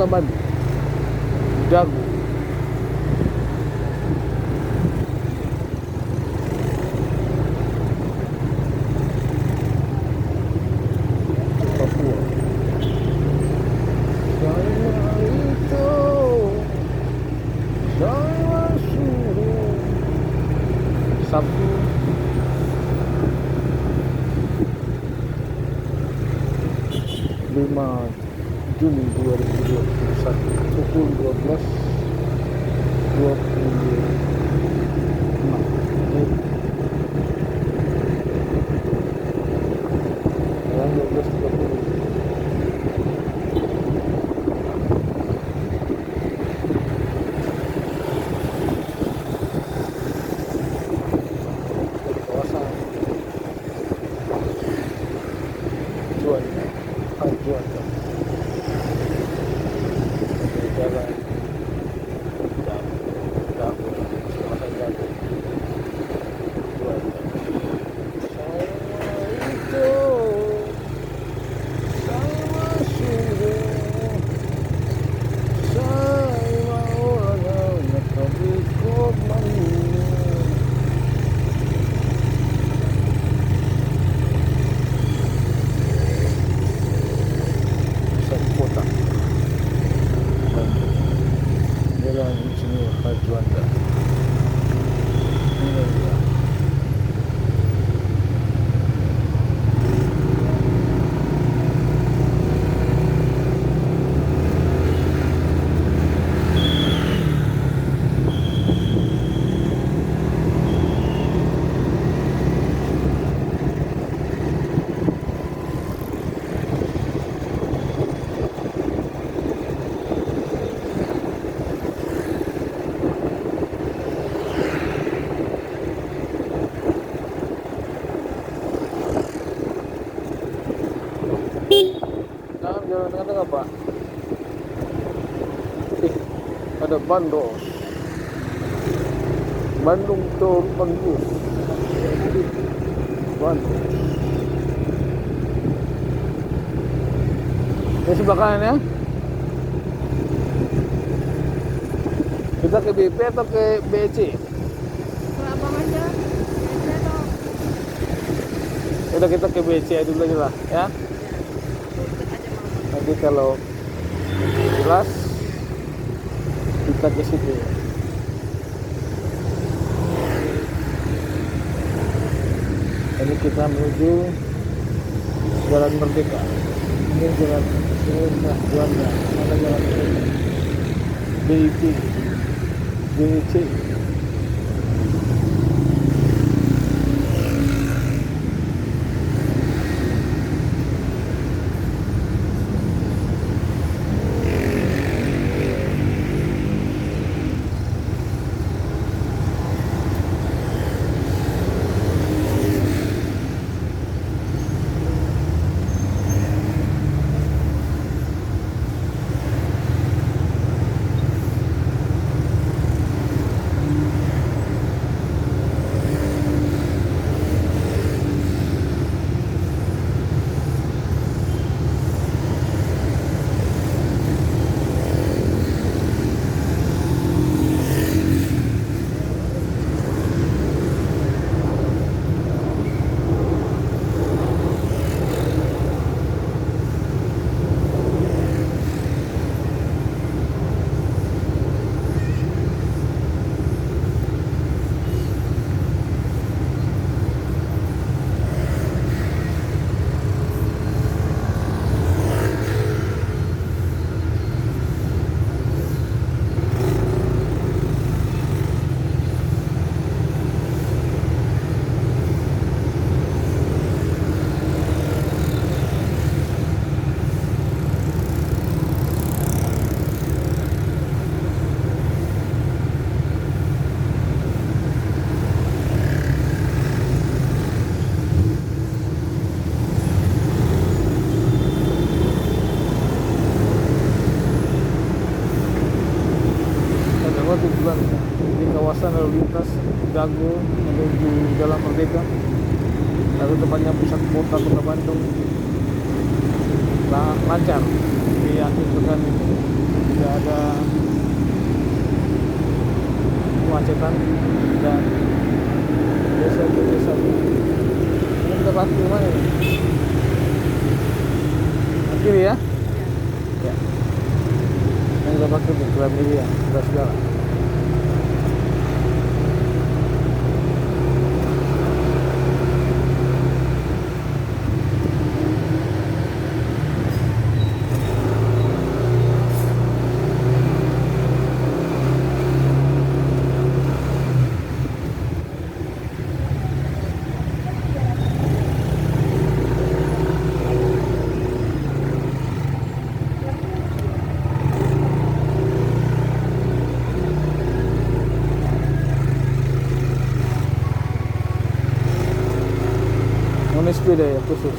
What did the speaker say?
Kota Bandung, Dago. Papua. Saya itu, saya suruh. Sabtu 5 Juni 2021 pukul 12.26 sekarang 12.30. Kawasan Juanda, Juanda, jalan Dago, kawasan Dago, Juanda. Saya itu, saya suruh, saya orangnya tapi korbannya. Kota Bandung, Jalan Insinyur Juanda. Ini dia. Jangan jalan apa? Ada Bandros, Bandung Tour Bandung, Bandros. Ini sebelah kanan ya. Kita ke BP atau ke BC? Ke abang aja. Biasa dong. Udah kita ke BC dulu aja lah ya. Ikut aja mama. Nanti kalau jelas kita ke situ. Ini kita menuju Jalan Merdeka. Ini jalan Juanda. Mana jalan Merdeka? BIP, BC. tujuan di kawasan lalu lintas Dago menuju Jalan Merdeka atau tepatnya pusat kota Bandung lancar di akhir pekan ini. tidak ada kemacetan dan biasa ini kita parkir mana ini? Kiri ya? Ya. Yang kita parkir di Gramedia, sudah segala. Ini sepeda ya khusus.